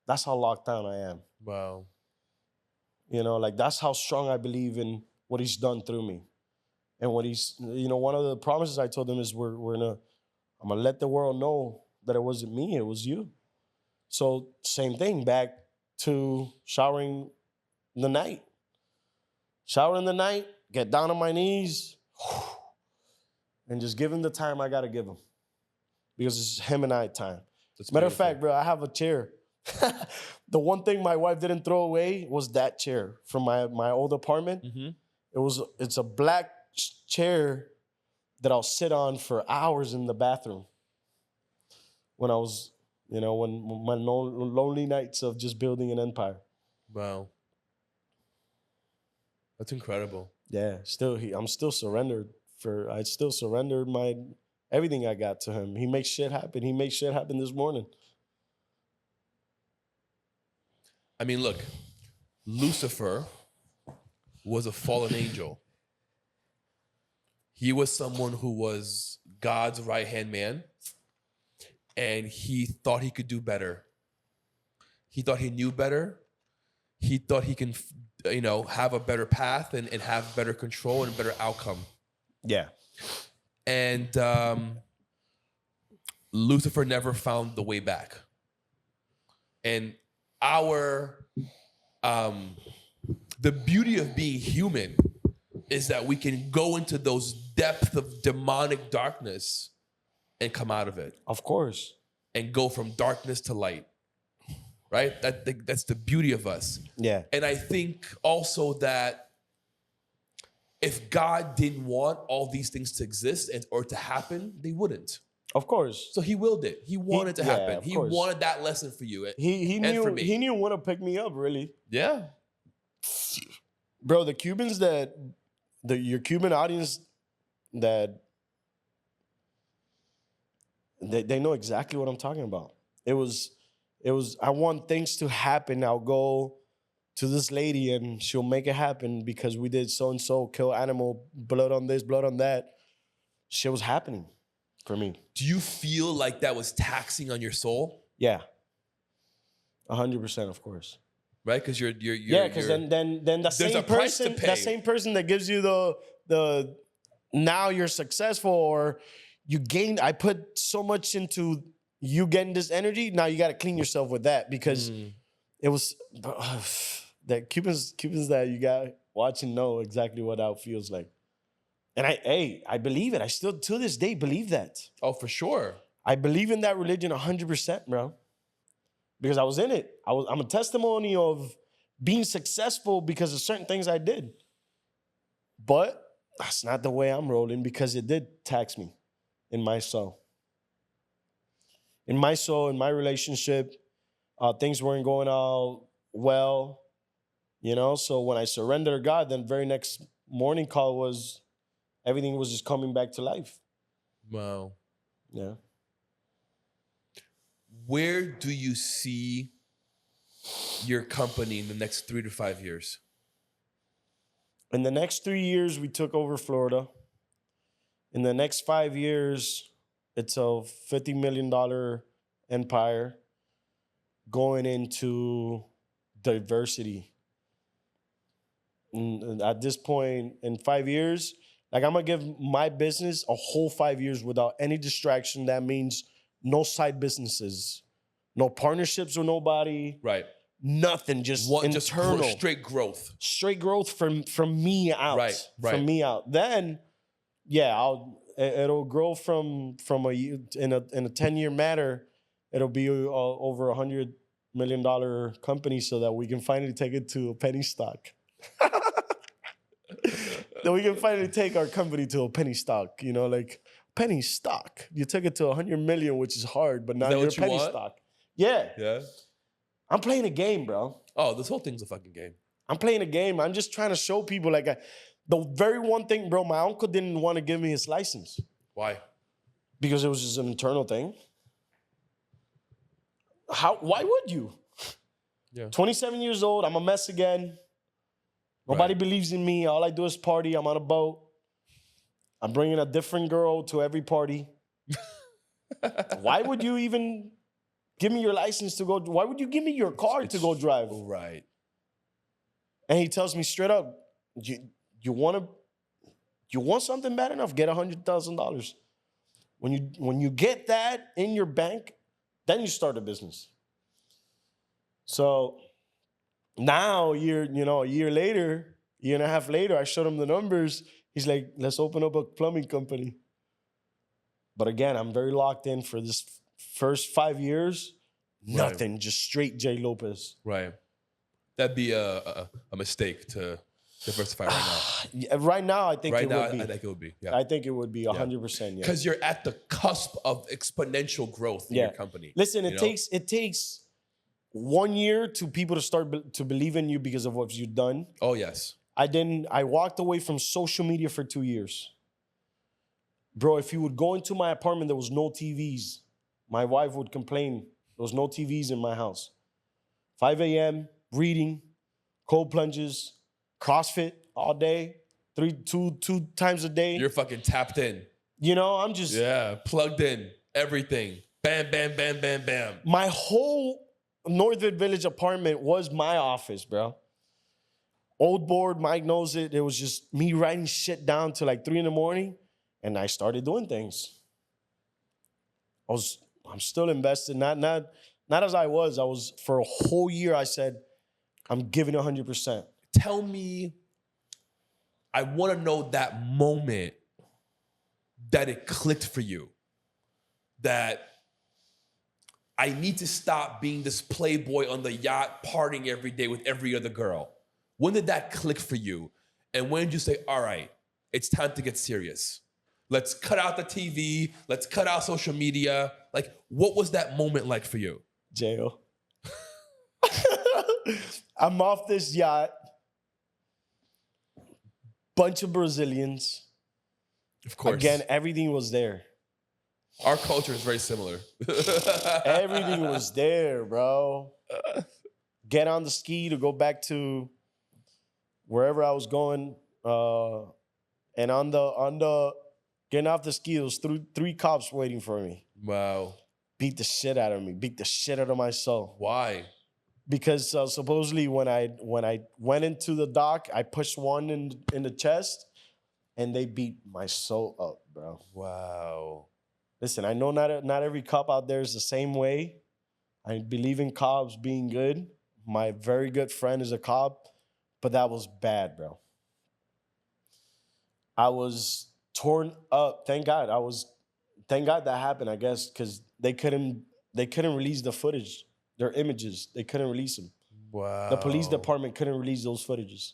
That's how locked down I am. Wow. You know, like, that's how strong I believe in what he's done through me. And what he's, one of the promises I told him is I'm gonna let the world know that it wasn't me, it was you. So same thing, back to showering in the night. Shower in the night, get down on my knees, and just give him the time I gotta give him. Because it's him and I time. Matter of fact, bro, I have a chair. The one thing my wife didn't throw away was that chair from my old apartment. Mm-hmm. It's a black chair that I'll sit on for hours in the bathroom when I was, when my lonely nights of just building an empire. Wow. That's incredible. Yeah, I'm still surrendered. I still surrendered everything I got to him. He makes shit happen. He makes shit happen this morning. I mean, look, Lucifer was a fallen angel. He was someone who was God's right-hand man, and he thought he could do better. He thought he knew better. he thought he can, have a better path and have better control and a better outcome. Yeah. And Lucifer never found the way back. And the beauty of being human is that we can go into those depths of demonic darkness and come out of it. Of course. And go from darkness to light. Right? That's the beauty of us. Yeah. And I think also that if God didn't want all these things to exist or to happen, they wouldn't. Of course. So he willed it. He wanted it to happen. He course. wanted that lesson for you. He and knew for me. he knew when to pick me up, really. Yeah. Bro, the Cubans your Cuban audience that they know exactly what I'm talking about. It was I want things to happen. I'll go to this lady and she'll make it happen because we did so and so, kill animal, blood on this, blood on that. Shit was happening for me. Do you feel like that was taxing on your soul? Yeah. 100%, of course. Right? Because you're because then the same person that gives you the now you're successful or you gain. I put so much into you getting this energy. Now you got to clean yourself with that because it was that Cubans that you got watching know exactly what that feels like. And I believe it. I still to this day believe that. Oh, for sure. I believe in that religion 100%, bro. Because I was in it. I'm a testimony of being successful because of certain things I did. But that's not the way I'm rolling because it did tax me in my soul. In my soul, in my relationship, things weren't going out well, So when I surrendered to God, then very next morning call was everything was just coming back to life. Wow. Yeah. Where do you see your company in the next 3 to 5 years? In the next 3 years, we took over Florida. In the next 5 years, it's a $50 million empire going into diversity. And at this point, in 5 years, I'm going to give my business a whole 5 years without any distraction. That means no side businesses, no partnerships with nobody. Right. Nothing, just internal. Just straight growth. Straight growth from me out. Right. From me out. Then, it'll grow from a in a 10-year matter. It'll be over $100 million company so that we can finally take it to a penny stock. Then we can finally take our company to a penny stock. Penny stock. You took it to 100 million, which is hard, but now you're a penny stock. Yeah. Yeah. I'm playing a game, bro. Oh, this whole thing's a fucking game. I'm playing a game. I'm just trying to show people the very one thing, bro, my uncle didn't want to give me his license. Why? Because it was just an internal thing. Why would you? Yeah. 27 years old, I'm a mess again. Nobody believes in me. All I do is party. I'm on a boat. I'm bringing a different girl to every party. Why would you even give me your license to go? Why would you give me your car to go drive? Right. And he tells me straight up, you want something bad enough, get $100,000. When you get that in your bank, then you start a business. So now a year later, year and a half later, I showed him the numbers. He's like, let's open up a plumbing company. But again, I'm very locked in for this first 5 years. Nothing, just straight J. Lopez. Right. That'd be a mistake to diversify right now. Right now, I think it would be. I think it would be. Yeah. I think it would be 100%. Yeah. Because you're at the cusp of exponential growth in your company. Listen, it takes 1 year to people to start to believe in you because of what you've done. Oh, yes. I walked away from social media for 2 years. Bro, if you would go into my apartment, there was no TVs. My wife would complain. There was no TVs in my house. 5 a.m., reading, cold plunges, CrossFit all day, two times a day. You're fucking tapped in. I'm just... Yeah, plugged in, everything. Bam, bam, bam, bam, bam. My whole Northwood Village apartment was my office, bro. Old board, Mike knows it. It was just me writing shit down till like 3 a.m, and I started doing things. I'm still invested, not as I was. I was for a whole year. I said, I'm giving 100%. Tell me, I want to know that moment that it clicked for you. That I need to stop being this playboy on the yacht, partying every day with every other girl. When did that click for you? And when did you say, all right, it's time to get serious? Let's cut out the TV. Let's cut out social media. Like, what was that moment like for you? Jail. I'm off this yacht. Bunch of Brazilians. Of course. Again, everything was there. Our culture is very similar. Everything was there, bro. Get on the ski to go back to wherever I was going. And on the getting off the ski, there was three cops waiting for me. Wow. Beat the shit out of me. Beat the shit out of my soul. Why? Because supposedly when I went into the dock, I pushed one in the chest, and they beat my soul up, bro. Wow. Listen, I know not every cop out there is the same way. I believe in cops being good. My very good friend is a cop, but that was bad, bro. I was torn up. Thank God that happened, I guess, because they couldn't release the footage, their images. They couldn't release them. Wow. The police department couldn't release those footages.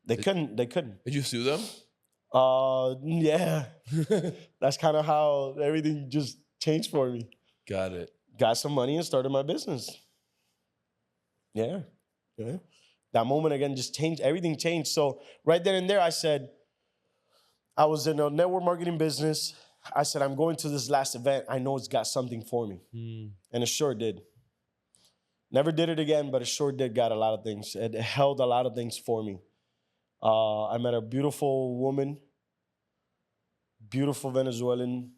They couldn't. Did you sue them? Yeah. That's kind of how everything just changed for me. Got it. Got some money and started my business. Yeah. That moment again just changed. Everything changed. So right then and there, I said, I was in a network marketing business. I said, I'm going to this last event. I know it's got something for me. And it sure did. Never did it again, but it sure did got a lot of things. It held a lot of things for me. I met a beautiful woman, beautiful Venezuelan,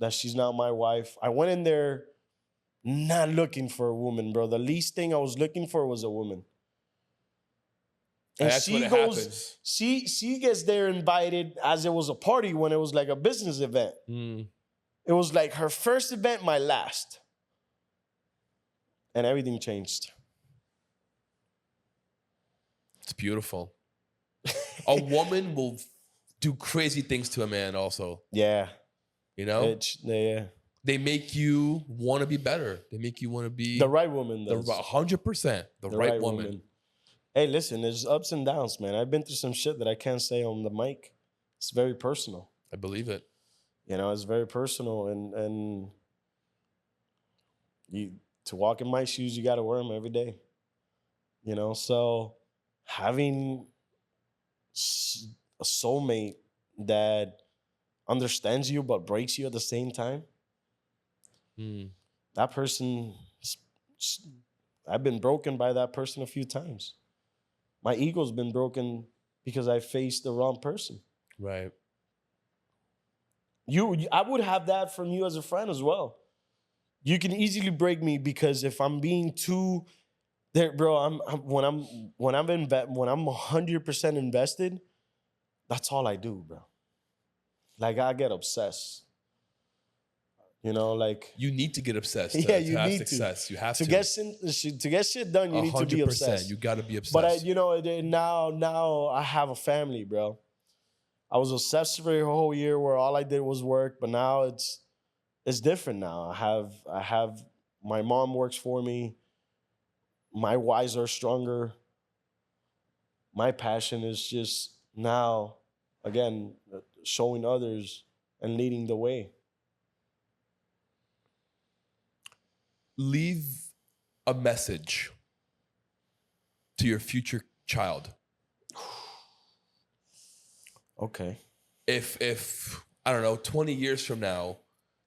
that she's not my wife. I went in there not looking for a woman, bro. The least thing I was looking for was a woman. And that's she when it goes, happens. she gets there invited as it was a party when it was like a business event. It was like her first event, my last. And everything changed. It's beautiful. A woman will do crazy things to a man also. Yeah. You know? Yeah. They make you want to be better. They make you want to be... The right woman, the does. 100%. The right woman. Hey, listen, there's ups and downs, man. I've been through some shit that I can't say on the mic. It's very personal. I believe it. You know, it's very personal. And to walk in my shoes, you got to wear them every day. You know, so having a soulmate that understands you but breaks you at the same time, that person, I've been broken by that person a few times. My ego's been broken because I faced the wrong person. Right. I would have that from you as a friend as well. You can easily break me because if I'm being too there, bro, when I'm 100% invested, that's all I do, bro. Like I get obsessed. You know, like you need to get obsessed. Yeah, to have success. You have to get shit done. You need to be obsessed. You got to be obsessed. But now I have a family, bro. I was obsessed for a whole year where all I did was work, but now it's different. Now I have my mom works for me. My whys are stronger. My passion is just now, again, showing others and leading the way. Leave a message to your future child. Okay. If I don't know, 20 years from now,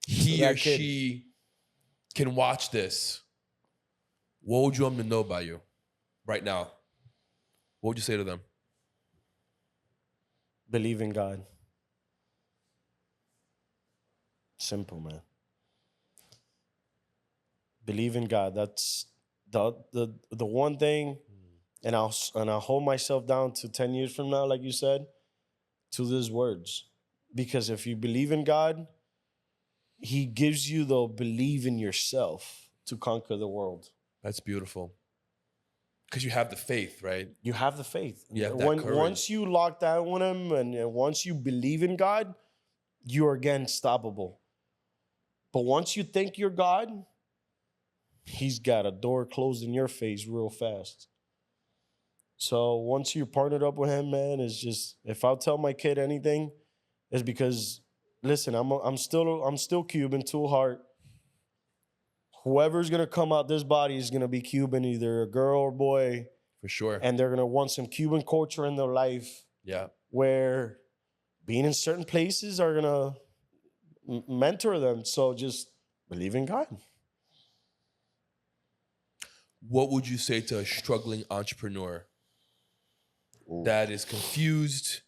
he or she can watch this, what would you want them to know about you right now? What would you say to them? Believe in God. Simple, man. Believe in God. That's the one thing. And I'll hold myself down to 10 years from now, like you said, to these words. Because if you believe in God, he gives you the believe in yourself to conquer the world. That's beautiful. Because you have the faith, right? You have the faith. You have that courage. Once you lock down with him and once you believe in God, you are again unstoppable. But once you think you're God, he's got a door closed in your face real fast. So once you're partnered up with him, man, it's just, if I'll tell my kid anything, it's because, listen, I'm still Cuban to heart. Whoever's gonna come out this body is gonna be Cuban, either a girl or boy. For sure. And they're gonna want some Cuban culture in their life. Yeah. Where being in certain places are gonna mentor them. So just believe in God. What would you say to a struggling entrepreneur that is confused,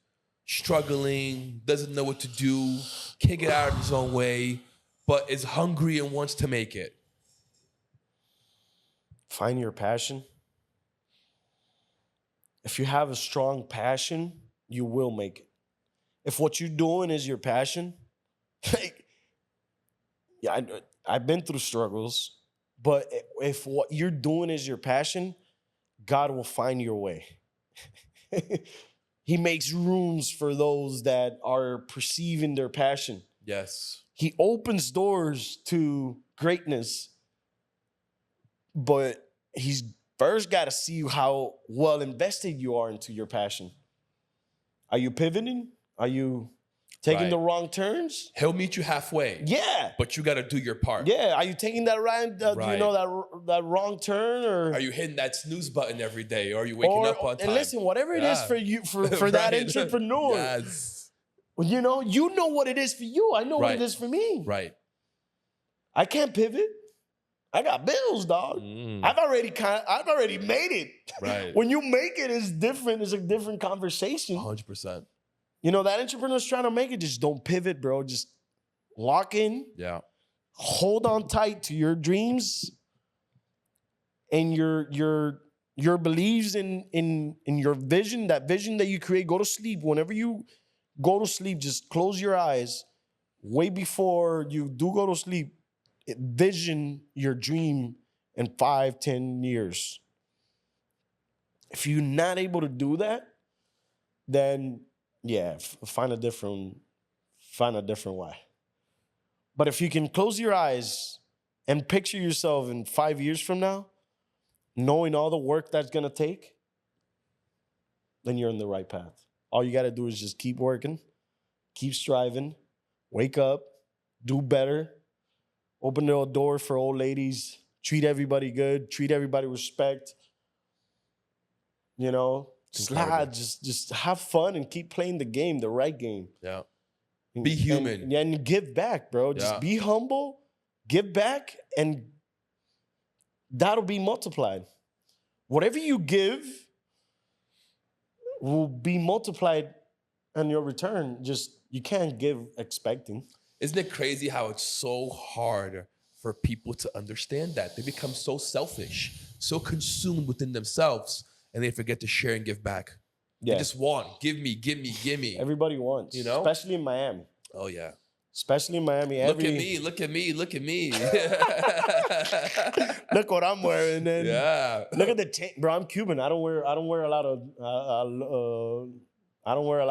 struggling, doesn't know what to do, can't get out of his own way, but is hungry and wants to make it? Find your passion. If you have a strong passion, you will make it. If what you're doing is your passion, like, yeah, I've been through struggles, but if what you're doing is your passion, God will find your way. He makes rooms for those that are perceiving their passion. Yes. He opens doors to greatness, but he's first got to see how well invested you are into your passion. Are you pivoting? Are you taking the wrong turns? He'll meet you halfway. Yeah. But you got to do your part. Yeah. Are you taking that that wrong turn, or are you hitting that snooze button every day, or are you waking up on time? And listen, whatever it is for you, for that entrepreneur, yes. you know what it is for you. I know what it is for me. Right. I can't pivot. I got bills, dog. I've already made it. Right. When you make it, it's different. It's a different conversation. 100%. You know, that entrepreneur's trying to make it. Just don't pivot, bro. Just lock in. Yeah. Hold on tight to your dreams and your beliefs in your vision, that vision that you create. Go to sleep. Whenever you go to sleep, just close your eyes. Way before you do go to sleep, vision your dream in 5-10 years. If you're not able to do that, then yeah, find a different way. But if you can close your eyes and picture yourself in 5 years from now, knowing all the work that's gonna take, then you're in the right path. All you gotta do is just keep working, keep striving, wake up, do better, open the door for old ladies, treat everybody good, treat everybody with respect. You know, slide, just have fun and keep playing the game, the right game. Yeah. Be human. And give back, bro. Just be humble, give back, and that'll be multiplied. Whatever you give will be multiplied in your return. Just, you can't give expecting. Isn't it crazy how it's so hard for people to understand that? They become so selfish, so consumed within themselves, and they forget to share and give back. Yeah. They just want, give me. Everybody wants, you know? Especially in Miami. Oh, yeah. Especially in Miami. Look at me. Look what I'm wearing. Then. Yeah. Look at the tank, bro. I'm Cuban. I don't wear a lot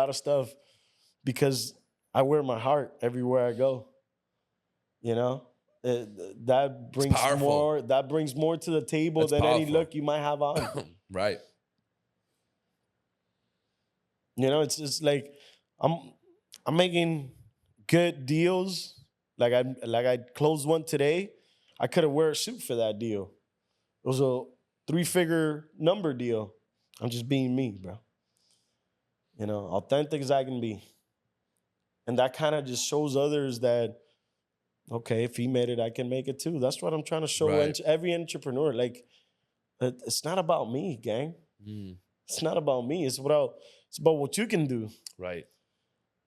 of stuff because I wear my heart everywhere I go. You know, that brings more to the table than any look you might have on. Right. You know, it's like I'm making good deals. Like I closed one today. I could have wear a suit for that deal. It was a 3-figure number deal. I'm just being me, bro. You know, authentic as I can be. And that kind of just shows others that, okay, if he made it, I can make it too. That's what I'm trying to show every entrepreneur. Like, it's not about me, gang. It's not about me. It's about what you can do. Right.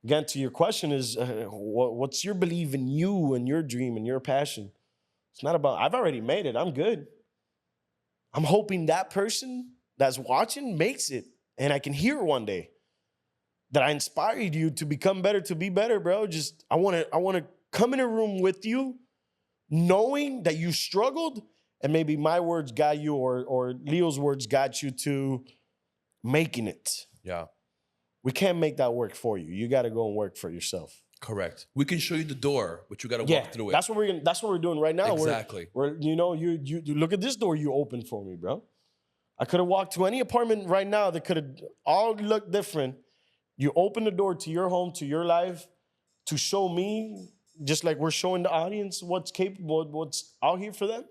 Again, to your question is, what's your belief in you and your dream and your passion? It's not about, I've already made it. I'm good. I'm hoping that person that's watching makes it. And I can hear one day that I inspired you to become better, to be better, bro. Just, I want to come in a room with you knowing that you struggled and maybe my words got you or Leo's words got you to making it. Yeah. We can't make that work for you. You got to go and work for yourself. Correct. We can show you the door, but you got to walk through it. That's what we're doing right now. Exactly. We're you look at this door you opened for me, bro. I could have walked to any apartment right now that could have all looked different. You open the door to your home, to your life, to show me, just like we're showing the audience what's capable, what's out here for them,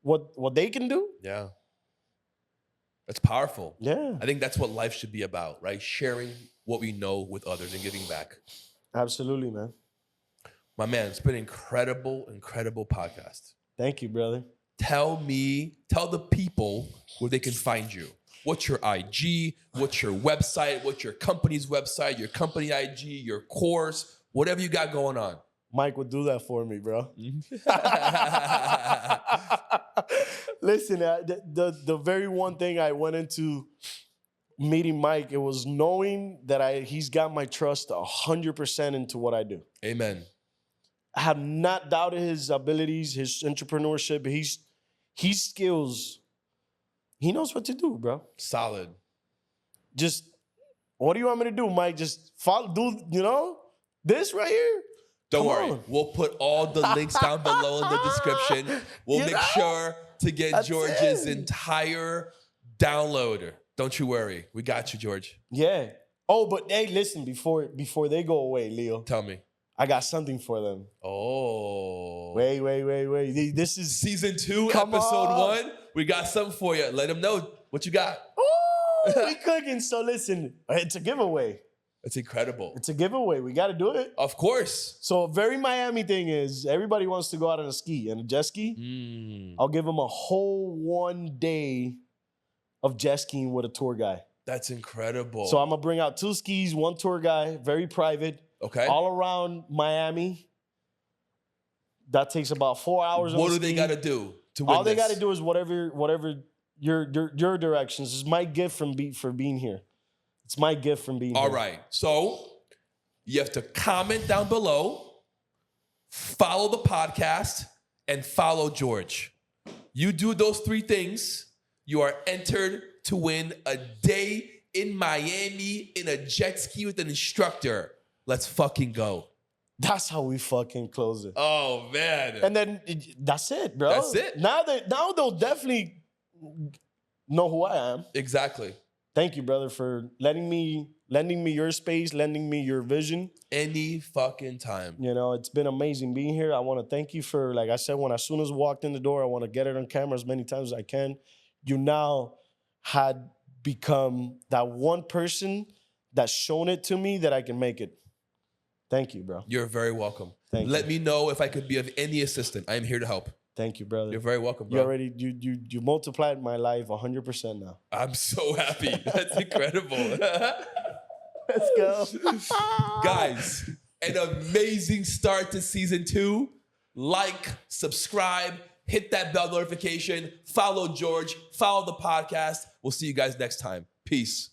what they can do. Yeah. That's powerful. Yeah. I think that's what life should be about, right? Sharing what we know with others and giving back. Absolutely, man. My man, it's been an incredible, incredible podcast. Thank you, brother. Tell the people where they can find you. What's your IG? What's your website? What's your company's website? Your company IG, your course, whatever you got going on. Mike would do that for me, bro. Listen, the very one thing I went into meeting Mike, it was knowing that he's got my trust 100% into what I do. Amen. I have not doubted his abilities, his entrepreneurship, his skills. He knows what to do, bro. Solid. Just, what do you want me to do, Mike? Just do this right here? Don't Come worry. on. We'll put all the links down below in the description. We'll make sure to get That's George's it. entire download. Don't you worry. We got you, George. Yeah. Oh, but hey, listen, before they go away, Leo, Tell me. I got something for them. Oh. Wait. This is Season 2, Come episode on. 1. We got something for you. Let them know what you got. Ooh, we cooking. So listen, it's a giveaway. It's incredible. It's a giveaway. We got to do it. Of course. So a very Miami thing is everybody wants to go out on a ski and a jet ski. I'll give them a whole 1 day of jet skiing with a tour guy. That's incredible. So I'm going to bring out 2 skis, 1 tour guy, very private, okay. all around Miami. That takes about 4 hours. What do they got to do to win All they this? got to do is whatever your directions. This is my gift for being here. It's my gift from being All here. right. So you have to comment down below, follow the podcast, and follow George. You do those 3 things, you are entered to win a day in Miami in a jet ski with an instructor. Let's fucking go. That's how we fucking close it. Oh, man. And then that's it, bro. That's it. Now they'll definitely know who I am. Exactly. Thank you, brother, for lending me your space, lending me your vision. Any fucking time. You know, it's been amazing being here. I want to thank you for, like I said, as soon as I walked in the door, I want to get it on camera as many times as I can. You now had become that one person that's shown it to me that I can make it. Thank you, bro. You're very welcome. Thank Let you. me know if I could be of any assistance. I am here to help. Thank you, brother. You're very welcome, bro. You already you multiplied my life 100% now. I'm so happy. That's incredible. Let's go. Guys, an amazing start to season 2. Like, subscribe, hit that bell notification, follow George, follow the podcast. We'll see you guys next time. Peace.